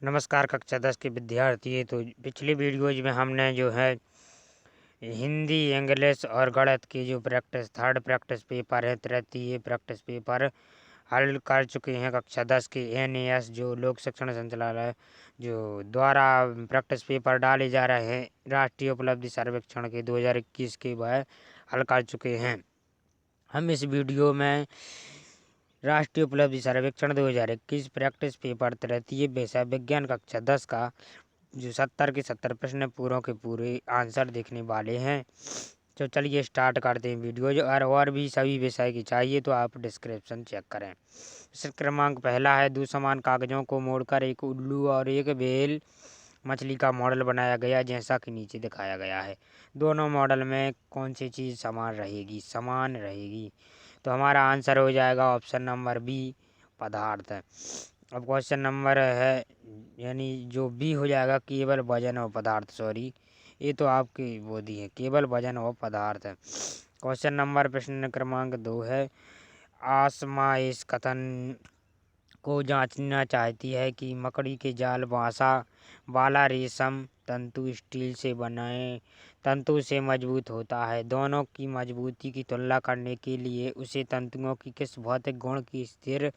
नमस्कार कक्षा 10 के विद्यार्थी। तो पिछली वीडियोज में हमने जो है हिंदी, इंग्लिश और गणित की जो थर्ड प्रैक्टिस पेपर है, तृतीय प्रैक्टिस पेपर हल कर चुके हैं। कक्षा 10 के NAS जो लोक शिक्षण संचालय जो द्वारा प्रैक्टिस पेपर डाले जा रहे हैं राष्ट्रीय उपलब्धि सर्वेक्षण के 2021 के वह हल कर चुके हैं। हम इस वीडियो में राष्ट्रीय उपलब्धि सर्वेक्षण 2021 प्रैक्टिस पेपर तृतीय विषय विज्ञान कक्षा 10 का जो 70 के 70 प्रश्न पूरों के पूरे आंसर देखने वाले हैं। तो चलिए स्टार्ट करते हैं वीडियो। जो और भी सभी विषय की चाहिए तो आप डिस्क्रिप्शन चेक करें। प्रश्न क्रमांक पहला है, दो समान कागजों को मोड़कर एक उल्लू और एक व्हेल मछली का मॉडल बनाया गया जैसा कि नीचे दिखाया गया है। दोनों मॉडल में कौन सी चीज़ समान रहेगी। तो हमारा आंसर हो जाएगा ऑप्शन नंबर बी, पदार्थ। अब क्वेश्चन नंबर है यानी जो बी हो जाएगा केवल वजन और पदार्थ। सॉरी, ये तो आपकी वो दी है, केवल वजन और पदार्थ। क्वेश्चन नंबर प्रश्न क्रमांक 2 है, आसमा इस कथन को जांचना चाहती है कि मकड़ी के जाल बासा वाला रेशम तंतु स्टील से बनाए तंतु से मजबूत होता है। दोनों की मजबूती की तुलना करने के लिए उसे तंतुओं की किस भौतिक गुण की स्थिर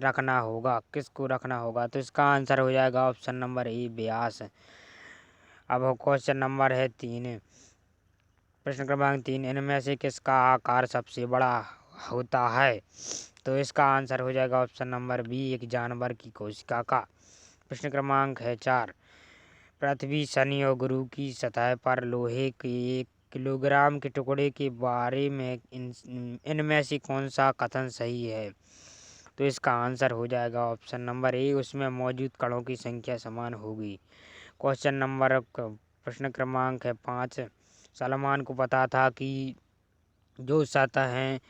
रखना होगा, किसको रखना होगा। तो इसका आंसर हो जाएगा ऑप्शन नंबर ए, व्यास। अब क्वेश्चन नंबर है 3, प्रश्न क्रमांक 3, इनमें से किसका आकार सबसे बड़ा होता है। तो इसका आंसर हो जाएगा ऑप्शन नंबर बी, एक जानवर की कोशिका का। प्रश्न क्रमांक है 4, पृथ्वी, शनि और गुरु की सतह पर लोहे के 1 किलोग्राम के टुकड़े के बारे में इनमें से कौन सा कथन सही है। तो इसका आंसर हो जाएगा ऑप्शन नंबर ए, उसमें मौजूद कणों की संख्या समान होगी। क्वेश्चन नंबर प्रश्न क्रमांक है 5, सलमान को पता था कि जो सतहें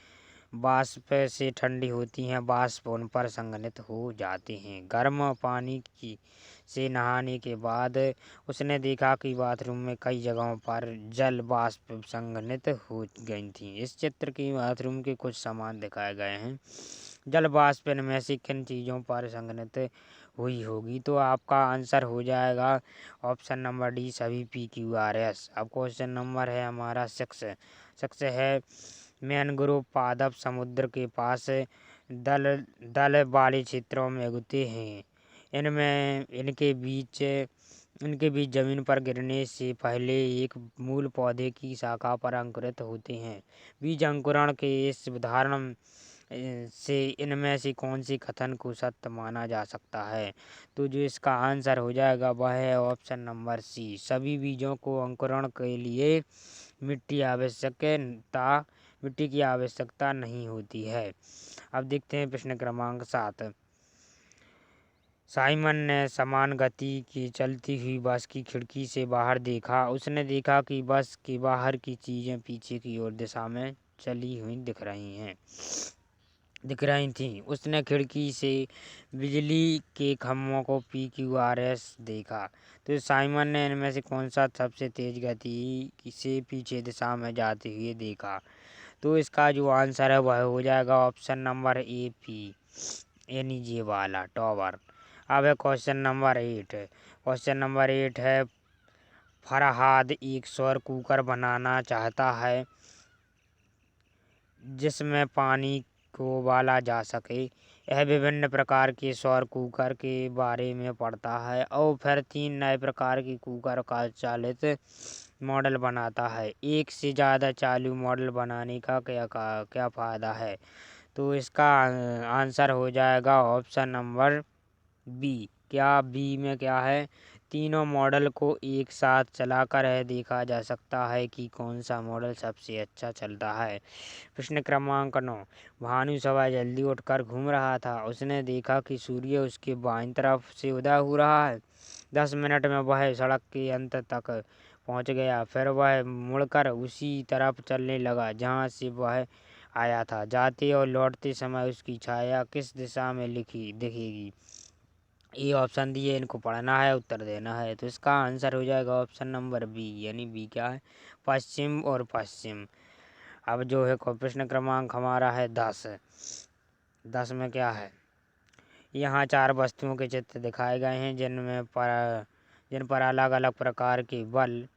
वाष्प से ठंडी होती हैं वाष्प उन पर संघनित हो जाते हैं। गर्म पानी की से नहाने के बाद उसने देखा कि बाथरूम में कई जगहों पर जल वाष्प संघनित हो गई थी। इस चित्र की बाथरूम के कुछ सामान दिखाए गए हैं। जल वाष्प इनमें से किन चीज़ों पर संघनित हुई होगी। तो आपका आंसर हो जाएगा ऑप्शन नंबर डी, सभी PQRS। अब क्वेश्चन नंबर है हमारा 6 है, मैनग्रोव पादप समुद्र के पास दल वाले क्षेत्रों में उगते हैं। इनके बीज जमीन पर गिरने से पहले एक मूल पौधे की शाखा पर अंकुरित होते हैं। बीज अंकुरण के इस उदाहरण से इनमें से कौन सी कथन को सत्य माना जा सकता है। तो जो इसका आंसर हो जाएगा वह है ऑप्शन नंबर सी, सभी बीजों को अंकुरण के लिए मिट्टी की आवश्यकता नहीं होती है। अब देखते हैं प्रश्न क्रमांक 7, साइमन ने समान गति की चलती हुई बस की खिड़की से बाहर देखा। उसने देखा कि बस के बाहर की चीजें पीछे की ओर दिशा में चली हुई दिख रही थीं। उसने खिड़की से बिजली के खंभों को PQRS देखा। तो साइमन ने इनमें से कौन सा सबसे तेज गति से पीछे दिशा में जाते हुए देखा। तो इसका जो आंसर है वह हो जाएगा ऑप्शन नंबर ए, पी, यानी ये वाला टॉवर। अब है क्वेश्चन नंबर 8। क्वेश्चन नंबर 8 है, फरहाद एक सौर कुकर बनाना चाहता है जिसमें पानी को उबाला जा सके। यह विभिन्न प्रकार के सौर कुकर के बारे में पढ़ता है और फिर 3 नए प्रकार के कुकर का चालित मॉडल बनाता है। एक से ज़्यादा चालू मॉडल बनाने का क्या फ़ायदा है। तो इसका आंसर हो जाएगा ऑप्शन नंबर बी। क्या बी में क्या है, तीनों मॉडल को एक साथ चलाकर यह देखा जा सकता है कि कौन सा मॉडल सबसे अच्छा चलता है। प्रश्न क्रमांक 9, भानु सुबह जल्दी उठकर घूम रहा था। उसने देखा कि सूर्य उसके बाईं तरफ से उदय हो रहा है। 10 मिनट में वह सड़क के अंत तक पहुंच गया। फिर वह मुड़कर उसी तरफ चलने लगा जहां से वह आया था। जाते और लौटते समय उसकी छाया किस दिशा में दिखेगी। ये ऑप्शन दिए, इनको पढ़ना है, उत्तर देना है। तो इसका आंसर हो जाएगा ऑप्शन नंबर बी, यानी बी क्या है, पश्चिम और पश्चिम। अब जो है प्रश्न क्रमांक हमारा है 10 में क्या है, यहाँ 4 वस्तुओं के चित्र दिखाए गए हैं जिन पर अलग अलग प्रकार के बल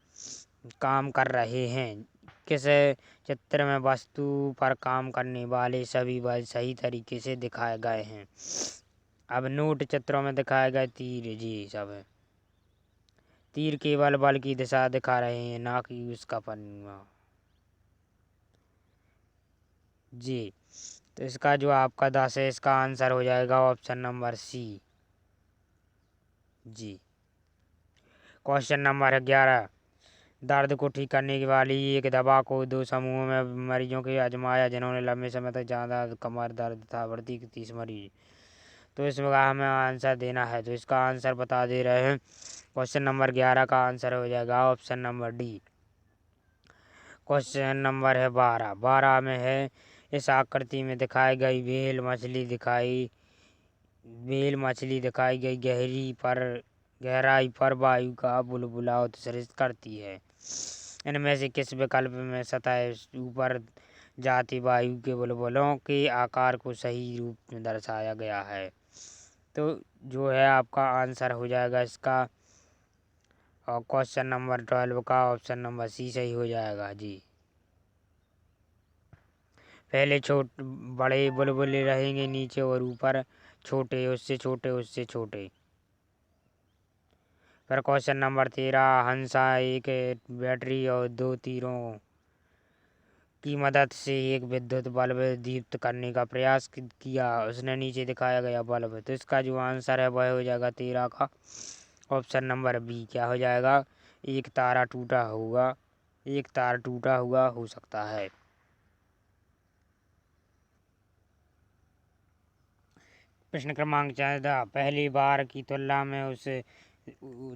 काम कर रहे हैं। किस चित्र में वस्तु पर काम करने वाले सभी बल सही तरीके से दिखाए गए हैं। अब नोट चित्रों में दिखाए गए तीर जी सब है। तीर केवल बल की दिशा दिखा रहे हैं, ना कि उसका परिमाण जी। तो इसका जो आपका 10 है, इसका आंसर हो जाएगा ऑप्शन नंबर सी जी। क्वेश्चन नंबर 11, दर्द को ठीक करने वाली एक दवा को 2 समूहों में मरीजों के आजमाया जिन्होंने लंबे समय तक ज़्यादा कमर दर्द था। भर्ती 30 मरीज। तो इसमें हमें आंसर देना है, तो इसका आंसर बता दे रहे हैं। क्वेश्चन नंबर 11 का आंसर हो जाएगा option number D. Question number है 12। 12 में है, इस आकृति में दिखाई गई व्हेल मछली दिखाई गई गहराई पर वायु का बुलबुला उत्सर्जित करती है। इनमें से किस विकल्प में सतह ऊपर जाती वायु के बुलबुलों के आकार को सही रूप में दर्शाया गया है। तो जो है आपका आंसर हो जाएगा इसका, और क्वेश्चन नंबर 12 का ऑप्शन नंबर सी सही हो जाएगा जी। पहले बड़े बुलबुले रहेंगे नीचे और ऊपर छोटे, उससे छोटे, उससे छोटे। फिर क्वेश्चन नंबर 13, हंसा एक बैटरी और 2 तीरों की मदद से एक विद्युत बल्ब दीप्त करने का प्रयास किया। उसने नीचे दिखाया गया बल्ब। तो इसका जो आंसर है वह हो जाएगा 13 का ऑप्शन नंबर बी। क्या हो जाएगा? एक तार टूटा हुआ हो सकता है। प्रश्न क्रमांक 14, पहली बार की तुलना में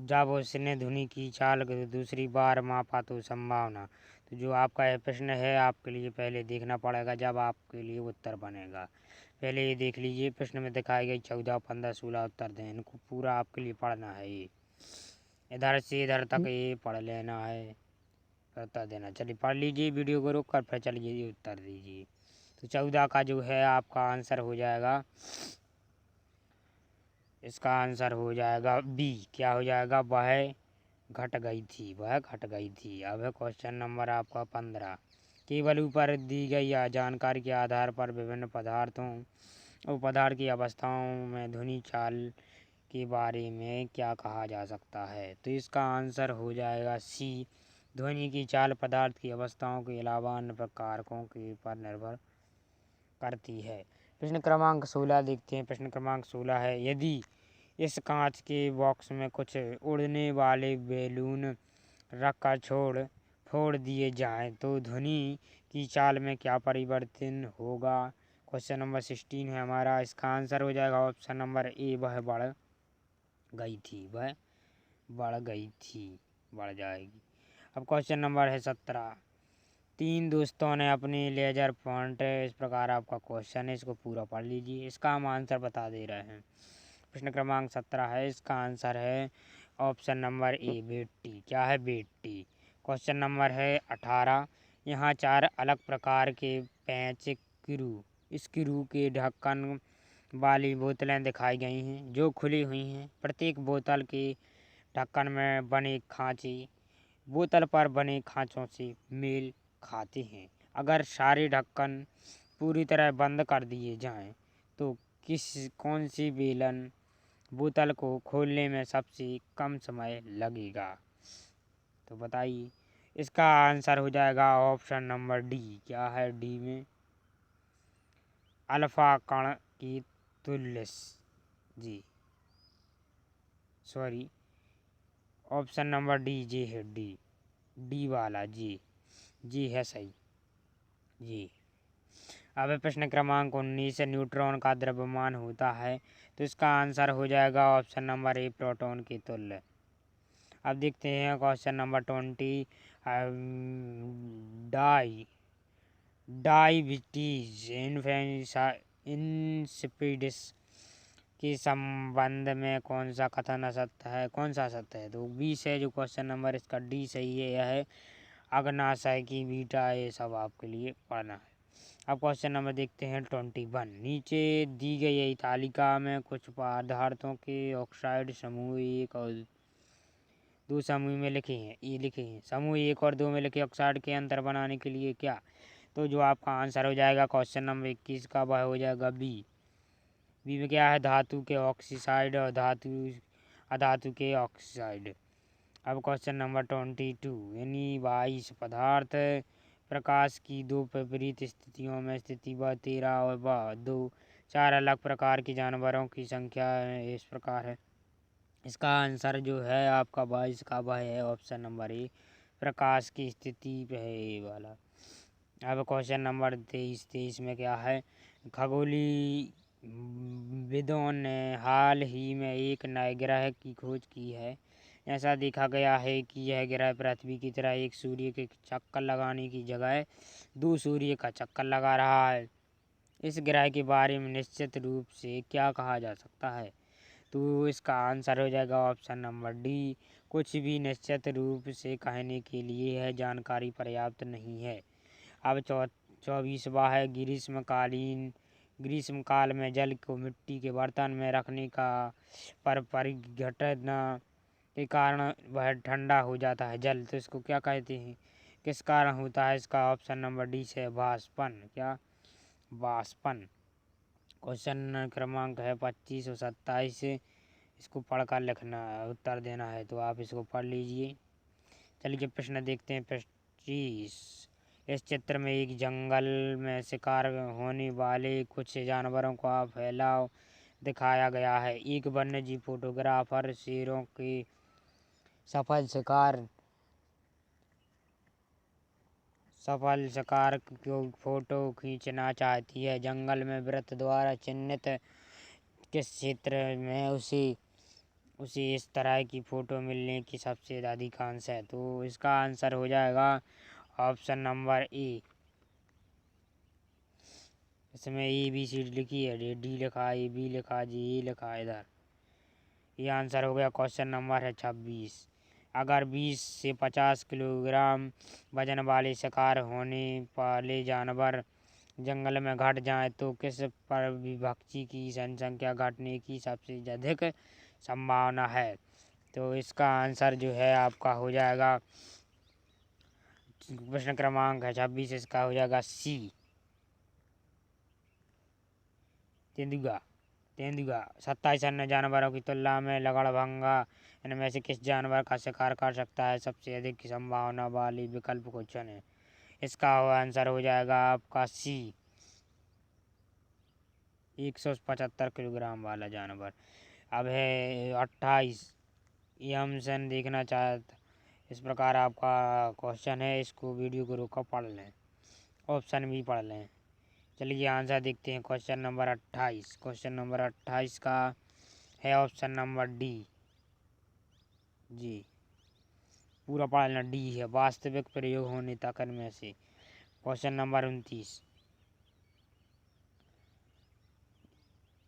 जब उसने ध्वनि की चाल दूसरी बार मापा तो संभावना। तो जो आपका यह प्रश्न है, आपके लिए पहले देखना पड़ेगा जब आपके लिए उत्तर बनेगा। पहले ये देख लीजिए, प्रश्न में दिखाई गई 14, 15, 16 उत्तर दें। इनको पूरा आपके लिए पढ़ना है। ये इधर से इधर तक ये पढ़ लेना है, उत्तर देना। चलिए पढ़ लीजिए, वीडियो को रोक कर फिर चलिए उत्तर दीजिए। तो 14 का जो है आपका आंसर हो जाएगा, इसका आंसर हो जाएगा बी। क्या हो जाएगा? वह घट गई थी। अब है क्वेश्चन नंबर आपका 15, केवल ऊपर दी गई जानकारी के आधार पर विभिन्न पदार्थों और पदार्थ की अवस्थाओं में ध्वनि चाल के बारे में क्या कहा जा सकता है। तो इसका आंसर हो जाएगा सी। ध्वनि की चाल पदार्थ की अवस्थाओं के अलावा अन्य कारकों के पर निर्भर करती है। प्रश्न क्रमांक 16 देखते हैं। प्रश्न क्रमांक 16 है, यदि इस कांच के बॉक्स में कुछ उड़ने वाले बैलून रखकर फोड़ दिए जाएं तो ध्वनि की चाल में क्या परिवर्तन होगा। क्वेश्चन नंबर 16 है हमारा। इसका आंसर हो जाएगा ऑप्शन नंबर ए, वह बढ़ जाएगी। अब क्वेश्चन नंबर है 17, 3 दोस्तों ने अपने लेजर पॉइंट, इस प्रकार आपका क्वेश्चन है, इसको पूरा पढ़ लीजिए। इसका हम आंसर बता दे रहे हैं। प्रश्न क्रमांक 17 है, इसका आंसर है ऑप्शन नंबर ए, बेटी। क्या है? बेटी। क्वेश्चन नंबर है 18, यहाँ 4 अलग प्रकार के पेंच स्क्रू के ढक्कन वाली बोतलें दिखाई गई हैं जो खुली हुई हैं। प्रत्येक बोतल के ढक्कन में बने खांचे बोतल पर बने खांचों से मेल खाते हैं। अगर सारे ढक्कन पूरी तरह बंद कर दिए जाएं तो कौन सी बोतल को खोलने में सबसे कम समय लगेगा। तो बताइए। इसका आंसर हो जाएगा ऑप्शन नंबर डी। क्या है डी में? अल्फा कण की तुल्य जी, सॉरी, ऑप्शन नंबर डी जी है, डी वाला जी है सही जी। अब प्रश्न क्रमांक 19, न्यूट्रॉन का द्रव्यमान होता है तो इसका आंसर हो जाएगा ऑप्शन नंबर ए, प्रोटॉन के तुल्य। अब देखते हैं क्वेश्चन नंबर 20, डायबिटीज इंसिपिडिस के संबंध में कौन सा सत्य है। तो 20 है जो क्वेश्चन नंबर, इसका डी सही है। यह है अग्नाशय की बीटा, ये सब आपके लिए पढ़ना है। अब क्वेश्चन नंबर देखते हैं 21। नीचे दी गई तालिका में कुछ पदार्थों के ऑक्साइड समूह एक और दो समूह में लिखे हैं, ये लिखे हैं। समूह एक और दो में लिखे ऑक्साइड के अंतर बनाने के लिए क्या? तो जो आपका आंसर हो जाएगा क्वेश्चन नंबर 21 का वह हो जाएगा बी। बी में क्या है? धातु के ऑक्सीसाइड और अधातु के ऑक्साइड। अब क्वेश्चन नंबर 22। यानी 22 पदार्थ प्रकाश की दो विपरीत स्थितियों में स्थिति व 13 और व 2 चार अलग प्रकार के जानवरों की संख्या इस प्रकार है। इसका आंसर जो है आपका 22 का वह है ऑप्शन नंबर ए, प्रकाश की स्थिति है वाला। अब क्वेश्चन नंबर 23 में क्या है? खगोलीय विदों ने हाल ही में एक नए ग्रह की खोज की है। ऐसा देखा गया है कि यह ग्रह पृथ्वी की तरह एक सूर्य के चक्कर लगाने की जगह दो सूर्य का चक्कर लगा रहा है। इस ग्रह के बारे में निश्चित रूप से क्या कहा जा सकता है? तो इसका आंसर हो जाएगा ऑप्शन नंबर डी, कुछ भी निश्चित रूप से कहने के लिए है जानकारी पर्याप्त नहीं है। अब 24वां है ग्रीष्म काल में जल को मिट्टी के बर्तन में रखने का परिघटना के कारण वह ठंडा हो जाता है जल, तो इसको क्या कहते हैं? किस कारण होता है? इसका ऑप्शन नंबर डी से वाष्पन। क्या? वाष्पन। क्वेश्चन क्रमांक है 25 और 27। इसको पढ़कर लिखना उत्तर देना है, तो आप इसको पढ़ लीजिए। चलिए प्रश्न देखते हैं 25। इस चित्र में एक जंगल में शिकार होने वाले कुछ जानवरों का फैलाव दिखाया गया है। एक वन्यजीव फोटोग्राफर शेरों के सफल शिकार को फोटो खींचना चाहती है। जंगल में वृत्त द्वारा चिन्हित किस क्षेत्र में उसे इस तरह की फ़ोटो मिलने की सबसे अधिकांश है? तो इसका आंसर हो जाएगा ऑप्शन नंबर ए। इसमें ए बी सी डी लिखी है, डी लिखा है, ए बी लिखा है, जी ए लिखा है इधर। ये आंसर हो गया क्वेश्चन नंबर है 26। अगर 20 से 50 किलोग्राम वजन वाले शिकार होने वाले जानवर जंगल में घट जाए तो किस परभक्षी की जनसंख्या घटने की सबसे अधिक संभावना है? तो इसका आंसर जो है आपका हो जाएगा प्रश्न क्रमांक है 26, इसका हो जाएगा सी, तेंदुआ। 27 अन्य जानवरों की तुलना में लगड़भंगा इनमें से किस जानवर का शिकार कर सकता है? सबसे अधिक संभावना वाली विकल्प को चुनें। इसका आंसर हो जाएगा आपका सी, 175 किलोग्राम वाला जानवर। अब है 28। ये हमसे देखना चाहता, इस प्रकार आपका क्वेश्चन है, इसको वीडियो को रोका पढ़ लें, ऑप्शन भी पढ़ लें। चलिए आंसर देखते हैं क्वेश्चन नंबर 28। क्वेश्चन नंबर 28 का है ऑप्शन नंबर डी, जी पूरा पढ़ लेना, डी है वास्तविक प्रयोग होने तक इनमें से। Question number 29।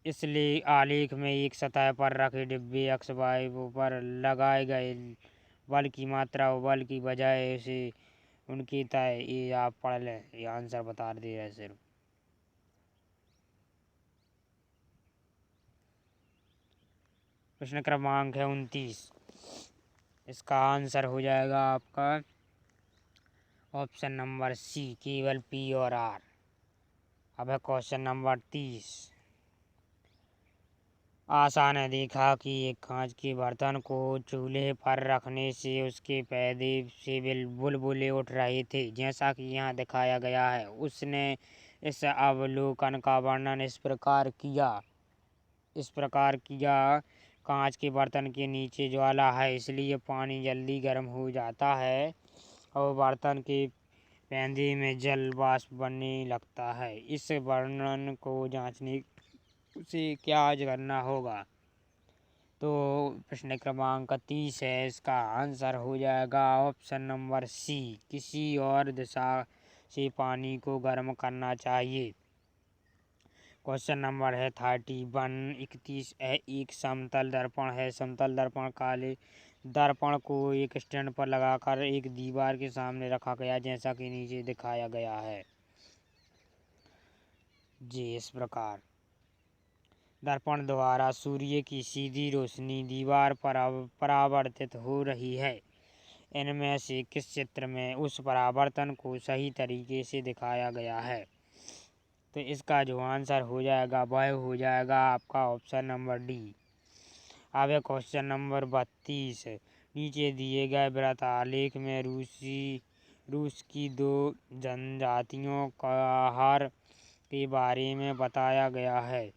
इसलिए आलेख में एक सतह पर रखे डिब्बे एक्स वाई पर लगाए गए बल की मात्रा और बल की बजाय से उनकी तय, ये आप पढ़ लें, ये आंसर बता दे रहे सिर्फ। प्रश्न क्रमांक है 29। इसका आंसर हो जाएगा आपका ऑप्शन नंबर सी, केवल पी और आर। अब है क्वेश्चन नंबर 30। आशा ने देखा कि एक कांच के बर्तन को चूल्हे पर रखने से उसके पैदे से बुलबुले उठ रहे थे, जैसा कि यहाँ दिखाया गया है। उसने इस अवलोकन का वर्णन इस प्रकार किया, कांच के बर्तन के नीचे ज्वाला है, इसलिए पानी जल्दी गर्म हो जाता है और बर्तन के पैदे में जल वाष्प बनने लगता है। इस वर्णन को जांचने से क्या करना होगा? तो प्रश्न क्रमांक 30 है, इसका आंसर हो जाएगा ऑप्शन नंबर सी, किसी और दिशा से पानी को गर्म करना चाहिए। क्वेश्चन नंबर है 31। 31 है, एक समतल दर्पण है। समतल दर्पण काले दर्पण को एक स्टैंड पर लगाकर एक दीवार के सामने रखा गया, जैसा कि नीचे दिखाया गया है। जी इस प्रकार दर्पण द्वारा सूर्य की सीधी रोशनी दीवार पर परावर्तित हो रही है। इनमें से किस चित्र में उस परावर्तन को सही तरीके से दिखाया गया है? तो इसका जो आंसर हो जाएगा वह हो जाएगा आपका ऑप्शन नंबर डी। अब है क्वेश्चन नंबर 32। नीचे दिए गए वृत्त आलेख में रूस की दो जनजातियों का आहार के बारे में बताया गया है।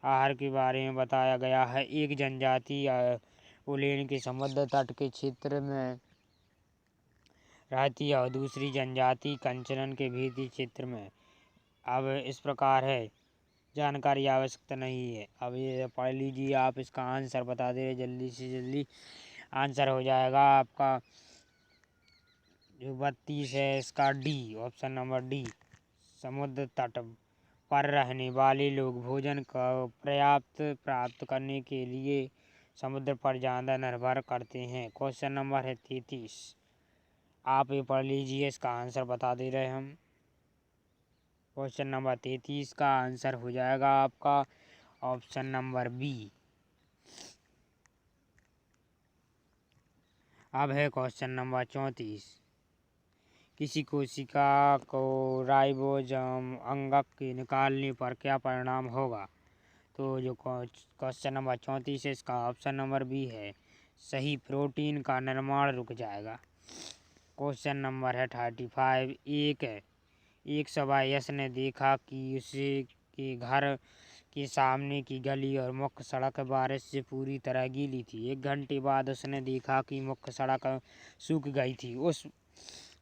आहार के बारे में बताया गया है। एक जनजाति ओलेन के समुद्र तट के क्षेत्र में रहती है और दूसरी जनजाति कंचन के भीती क्षेत्र में। अब इस प्रकार है, जानकारी आवश्यकता नहीं है। अब ये पढ़ लीजिए, आप इसका आंसर बता दे जल्दी से जल्दी। आंसर हो जाएगा आपका जो 32 है इसका डी, ऑप्शन नंबर डी। समुद्र तट पर रहने वाले लोग भोजन का पर्याप्त प्राप्त करने के लिए समुद्र पर ज़्यादा निर्भर करते हैं। क्वेश्चन नंबर है 33। आप ये पढ़ लीजिए, इसका आंसर बता दे रहे हम। क्वेश्चन नंबर 33 का आंसर हो जाएगा आपका ऑप्शन नंबर बी। अब है क्वेश्चन नंबर 34। किसी कोशिका को राइबोसोम अंगक के निकालने पर क्या परिणाम होगा? तो जो क्वेश्चन नंबर 34 है इसका ऑप्शन नंबर बी है सही, प्रोटीन का निर्माण रुक जाएगा। क्वेश्चन नंबर है 35। एक सवायस ने देखा कि उसके घर के सामने की गली और मुख्य सड़क बारिश से पूरी तरह गीली थी। 1 घंटे बाद उसने देखा कि मुख्य सड़क सूख गई थी, उस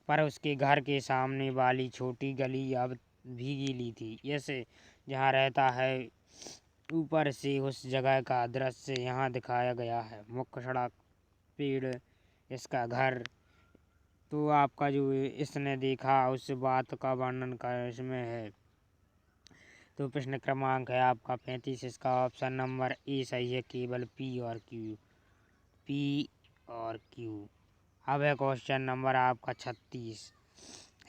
पर उसके घर के सामने वाली छोटी गली अब भी गीली थी। ऐसे जहाँ रहता है, ऊपर से उस जगह का दृश्य यहाँ दिखाया गया है। मुख्य सड़क, पेड़, इसका घर। तो आपका जो इसने देखा उस बात का वर्णन कर इसमें है। तो प्रश्न क्रमांक है आपका 35। इसका ऑप्शन नंबर ए सही है, केवल पी और क्यू। अब है क्वेश्चन नंबर आपका 36।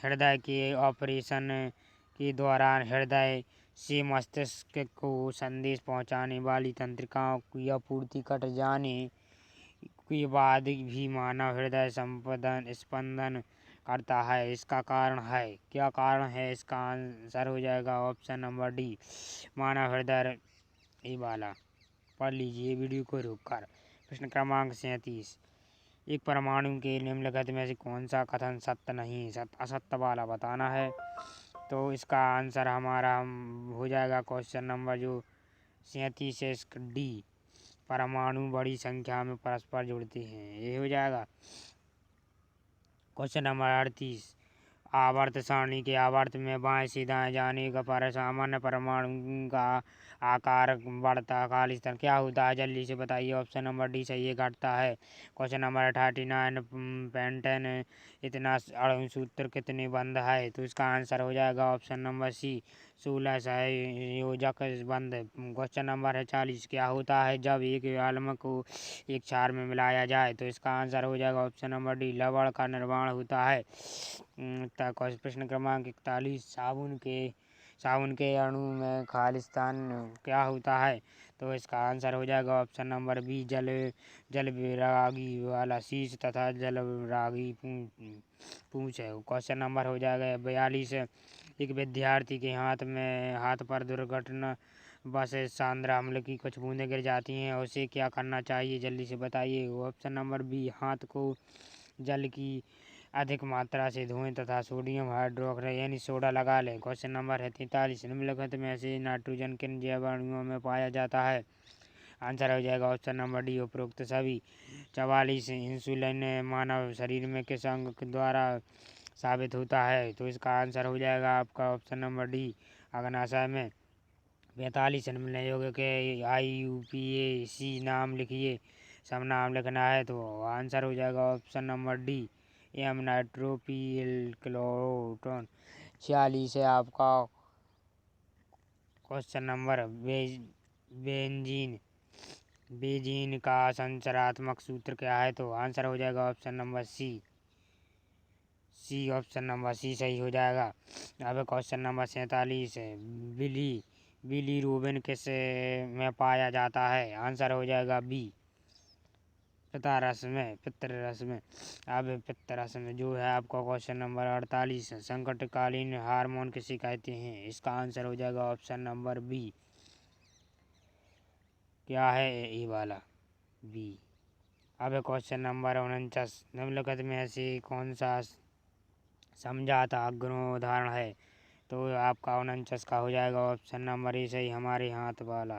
हृदय के ऑपरेशन के दौरान हृदय से मस्तिष्क को संदेश पहुंचाने वाली तंत्रिकाओं की आपूर्ति कट जाने के बाद भी मानव हृदय स्पंदन करता है। इसका कारण है, क्या कारण है? इसका आंसर हो जाएगा ऑप्शन नंबर डी, मानव हृदय। ये वाला पढ़ लीजिए वीडियो को रोककर। प्रश्न क्रमांक 37। एक परमाणु के निम्नलिखित में से कौन सा कथन सत्य नहीं, असत्य वाला बताना है। तो इसका आंसर हमारा हो जाएगा क्वेश्चन नंबर जो 37 है इसका डी, परमाणु बड़ी संख्या में परस्पर जुड़ते हैं, ये हो जाएगा। Question number 38। आवर्त सारणी के आवर्त में बाएं से दाएं जाने पर सामान्य परमाणु का आकार बढ़ता खालिस्तान क्या होता है? जल्दी से बताइए। ऑप्शन नंबर डी सही है, घटता है। Question number 39। पेंटेन इतना अणुसूत्र कितने बंध है? तो इसका आंसर हो जाएगा ऑप्शन नंबर सी, 16 संयोजक बंध। क्वेश्चन नंबर है 40। क्या होता है जब एक आलम को एक क्षार में मिलाया जाए? तो इसका आंसर हो जाएगा ऑप्शन नंबर डी, लवण का निर्माण होता है। प्रश्न क्रमांक 41। साबुन के अणु में खालिस्तान क्या होता है? तो इसका आंसर हो जाएगा ऑप्शन नंबर बी, जल विरागी वाला शीश तथा जल विरागी पूंछ है। क्वेश्चन नंबर हो जाएगा 42। एक विद्यार्थी के हाथ पर दुर्घटना बस सांद्रा अम्ल की कुछ बूंदें गिर जाती हैं, उसे क्या करना चाहिए? जल्दी से बताइए। ऑप्शन नंबर बी, हाथ को जल की अधिक मात्रा से धोएं तथा सोडियम हाइड्रोक्साइड यानी सोडा लगा लें। क्वेश्चन नंबर है 43। निम्नलिखित में से नाइट्रोजन किन जैव अणुओं में पाया जाता है? आंसर हो जाएगा ऑप्शन नंबर डी, उपरोक्त सभी। 44। इंसुलिन मानव शरीर में किस अंग द्वारा साबित होता है? तो इसका आंसर हो जाएगा आपका ऑप्शन नंबर डी, अग्नाशय में। 45। निम्न योग के IUPAC नाम लिखिए। सब नाम लिखना है, तो आंसर हो जाएगा ऑप्शन नंबर डी, एम नाइट्रोपिल क्लोरोटोन। 46 है आपका क्वेश्चन नंबर बेंजीन का संरचनात्मक सूत्र क्या है? तो आंसर हो जाएगा ऑप्शन नंबर सी, सी, ऑप्शन नंबर सी सही हो जाएगा। अब क्वेश्चन नंबर 47 है, बिलीरूबिन किस में पाया जाता है? आंसर हो जाएगा बी, पित्तरस में। अब पित्तरस में जो है आपका क्वेश्चन नंबर 48 है, संकटकालीन हार्मोन किसे कहते हैं? इसका आंसर हो जाएगा ऑप्शन नंबर बी, क्या है ये वाला, बी। अब क्वेश्चन नंबर 49, निम्नलिखित में से कौन सा समझाता अग्रह उदाहरण है? तो आपका 49 का हो जाएगा ऑप्शन नंबर ए सही, हमारे हाथ वाला।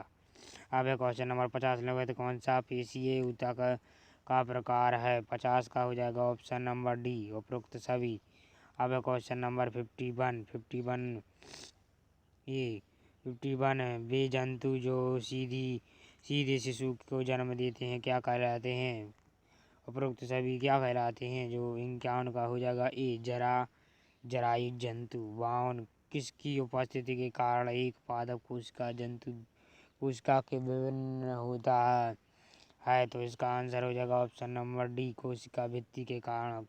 अब क्वेश्चन नंबर 50, निम्नलिखित कौन सा पेशीय ऊतक का प्रकार है? 50 का हो जाएगा ऑप्शन नंबर डी, उपरोक्त सभी। अब क्वेश्चन नंबर 51 ये 51 वे जंतु जो सीधे शिशु को जन्म देते हैं क्या कहलाते हैं? उपरोक्त सभी क्या कहलाते हैं? जो इनका उनका हो जाएगा ए, जरायु जंतु। 52 किसकी उपस्थिति के कारण एक पादप कोशिका जंतु कोशिका के विभिन्न होता है? तो इसका आंसर हो जाएगा ऑप्शन नंबर डी, कोशिका भित्ति के कारण।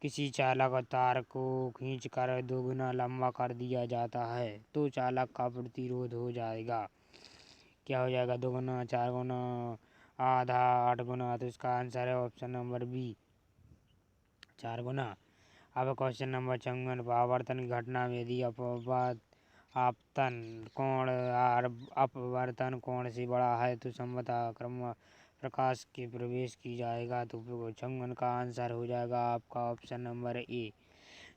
किसी चालक तार को खींचकर 2 गुना लंबा कर दिया जाता है तो चालक का प्रतिरोध हो जाएगा, क्या हो जाएगा? 2 गुना, 4 गुना, आधा, 8 गुना। तो इसका आंसर है ऑप्शन नंबर बी, 4 गुना। अब क्वेश्चन नंबर 54, परावर्तन की घटना में यदि अपवर्तन कोण से बड़ा है तो संभवतः क्रम प्रकाश के प्रवेश की जाएगा। तो 54 का आंसर हो जाएगा आपका ऑप्शन नंबर ए,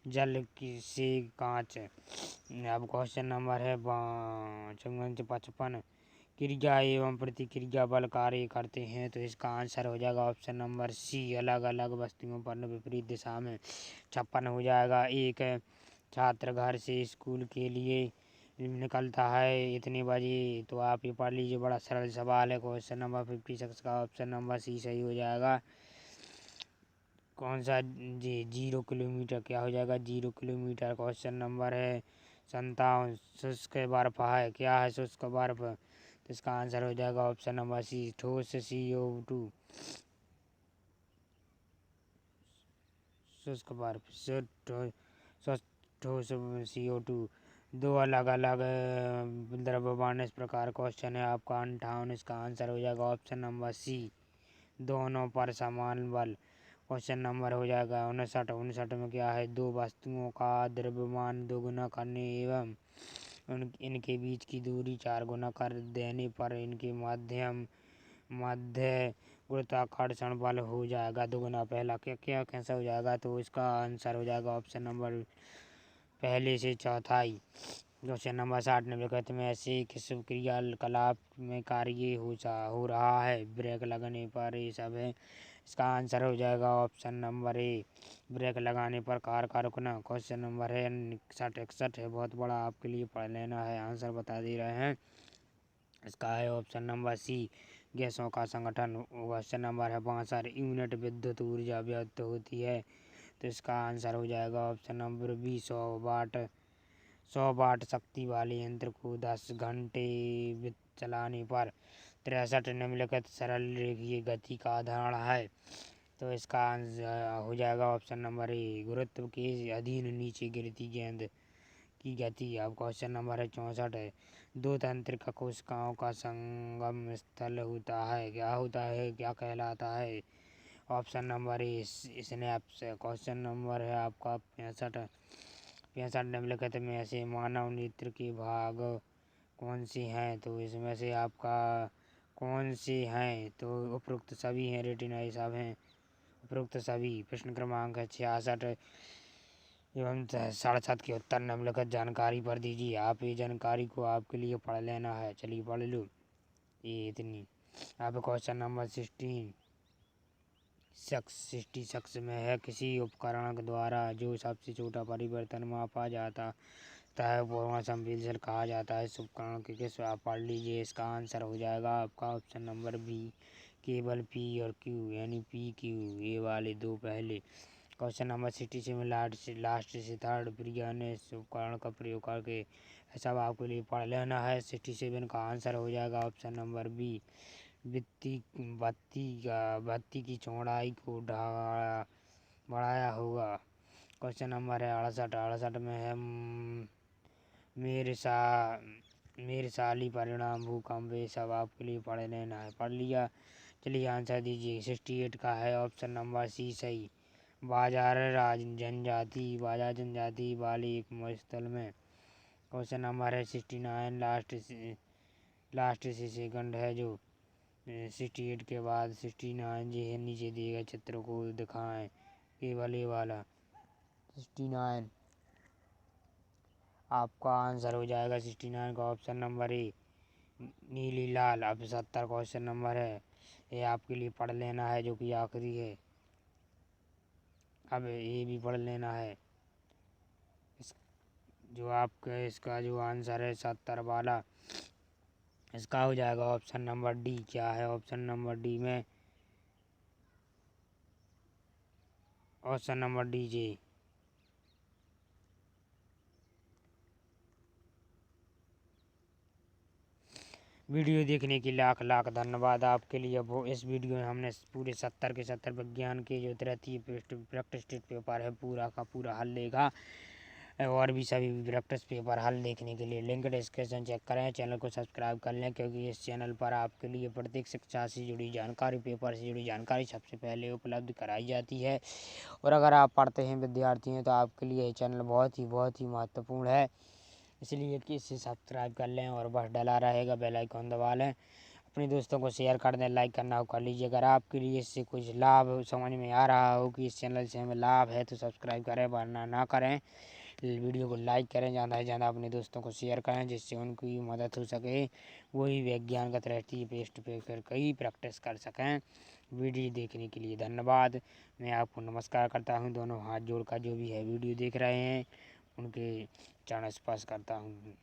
जल से कांच। अब क्वेश्चन नंबर है 54 से 55, क्रिया एवं प्रतिक्रिया बल कार्य करते हैं तो इसका आंसर हो जाएगा ऑप्शन नंबर सी, अलग अलग वस्तुओं पर विपरीत दिशा में। 56 हो जाएगा, एक छात्र घर से स्कूल के लिए निकलता है इतने बजे, तो आप ये पढ़ लीजिए, बड़ा सरल सवाल है। क्वेश्चन नंबर 56 का ऑप्शन नंबर सी सही हो जाएगा। कौन सा जी, 0 किलोमीटर, क्या हो जाएगा? 0 किलोमीटर। क्वेश्चन नंबर है 57, शुष्क बर्फ है, क्या है शुष्क बर्फ? तो इसका आंसर हो जाएगा ऑप्शन नंबर सी, ठोस CO2। शुष्क बर्फ, ठोस CO2। 2 अलग अलग द्रव्यमान इस प्रकार क्वेश्चन है आपका 58, इसका आंसर हो जाएगा ऑप्शन नंबर सी, दोनों पर समान बल। क्वेश्चन नंबर हो जाएगा 59 में क्या है? 2 वस्तुओं का द्रव्यमान 2 गुना करने एवं इनके बीच की दूरी 4 गुना कर देने पर इनके मध्य गुरुत्वाकर्षण बल हो जाएगा 2 गुना। पहला क्या कैसा हो जाएगा? तो इसका आंसर हो जाएगा ऑप्शन नंबर पहले से चौथाई। क्वेश्चन नंबर 60, निम्नलिखित में ऐसे किस क्रियाकलाप में कार्य हो रहा है? ब्रेक लगने पर ये सब है, इसका आंसर हो जाएगा ऑप्शन नंबर ए, ब्रेक लगाने पर कार का रुकना। क्वेश्चन नंबर है 61 है, बहुत बड़ा, आपके लिए पढ़ लेना है, आंसर बता दे रहे हैं। इसका है ऑप्शन नंबर सी, गैसों का संगठन। क्वेश्चन नंबर है 62, यूनिट विद्युत ऊर्जा व्यक्त होती है तो इसका आंसर हो जाएगा ऑप्शन नंबर बी, 100 वाट शक्ति वाले यंत्र को 10 घंटे चलाने पर। 63, निम्नलिखित सरल रेखीय गति का उदाहरण है तो इसका आंसर हो जाएगा ऑप्शन नंबर ए, गुरुत्व के अधीन नीचे गिरती गेंद की गति। अब क्वेश्चन नंबर है 64 है, 2 तंत्रिका कोशिकाओं का संगम स्थल होता है, क्या होता है, क्या कहलाता है? Option number A, snaps. Question number है आपका 65, निम्नलिखित में ऐसे मानव नेत्र के भाग कौन से हैं? तो इसमें से आपका कौन से हैं? तो उपरोक्त सभी हैं, रेटिना ये सब हैं, उपरोक्त सभी। प्रश्न क्रमांक है 66 एवं 67 के उत्तर निम्नलिखित जानकारी पर दीजिए। आप ये जानकारी को आपके लिए पढ़ लेना है, चलिए पढ़ लो, ये इतनी। अब क्वेश्चन नंबर 66 में है, किसी उपकरण के द्वारा जो सबसे छोटा परिवर्तन मापा जाता है वो संवेदनशील कहा जाता है। इस उपकरण के किस, आप पढ़ लीजिए, इसका आंसर हो जाएगा आपका ऑप्शन नंबर बी, केवल P और Q, यानी PQ, ये वाले 2 पहले। क्वेश्चन नंबर 67 में लास्ट से थर्ड प्रिया ने इस उपकरण का प्रयोग करके सब आपके लिए पढ़ लेना है। 67 का आंसर हो जाएगा ऑप्शन नंबर बी, बत्ती की चौड़ाई को बढ़ाया होगा। क्वेश्चन नंबर है 68 में है मेरे साली परिणाम भूकंप, ये सब आपके लिए पढ़ लेना है। पढ़ लिया? चलिए आंसर दीजिए। 68 का है ऑप्शन नंबर सी सही। बाजार जनजाति वाले एक मरुस्थल में। क्वेश्चन नंबर है 69 लास्ट से सेकंड है जो 68 के बाद 69 जी है। नीचे दिए गए चित्र को दिखाएं। केवल ये वाला 69 आपका आंसर हो जाएगा। 69 का ऑप्शन नंबर ए नीली लाल। अब 70 क्वेश्चन नंबर है, ये आपके लिए पढ़ लेना है जो कि आखिरी है। अब ये भी पढ़ लेना है। जो आपका इसका जो आंसर है 70 वाला, इसका हो जाएगा ऑप्शन नंबर डी। क्या है ऑप्शन नंबर डी में? ऑप्शन नंबर डी जी। वीडियो देखने के लाख लाख धन्यवाद आपके लिए। वो इस वीडियो में हमने पूरे 70 के 70 विज्ञान के जो 33 प्रैक्टिस टेस्ट पेपर है पूरा का पूरा हल लेगा, और भी सभी प्रैक्टिस पेपर हल देखने के लिए लिंक डिस्क्रिप्शन चेक करें। चैनल को सब्सक्राइब कर लें, क्योंकि इस चैनल पर आपके लिए प्रत्येक शिक्षा से जुड़ी जानकारी, पेपर से जुड़ी जानकारी सबसे पहले उपलब्ध कराई जाती है। और अगर आप पढ़ते हैं, विद्यार्थी हैं, तो आपके लिए ये चैनल बहुत ही महत्वपूर्ण है। इसलिए कि इसे सब्सक्राइब कर लें और बस डला रहेगा, बेल आइकन दबा लें। अपने दोस्तों को शेयर कर दें, लाइक करना हो कर लीजिए। अगर आपके लिए इससे कुछ लाभ समझ में आ रहा हो कि इस चैनल से हमें लाभ है, तो सब्सक्राइब करें, वरना ना करें। वीडियो को लाइक करें, ज़्यादा से ज़्यादा अपने दोस्तों को शेयर करें, जिससे उनकी मदद हो सके, वही वैज्ञानिक रहती है पेस्ट पे फिर कई प्रैक्टिस कर सकें। वीडियो देखने के लिए धन्यवाद। मैं आपको नमस्कार करता हूँ। दोनों हाथ जोड़कर जो भी है वीडियो देख रहे हैं, उनके चरण स्पर्श करता हूँ।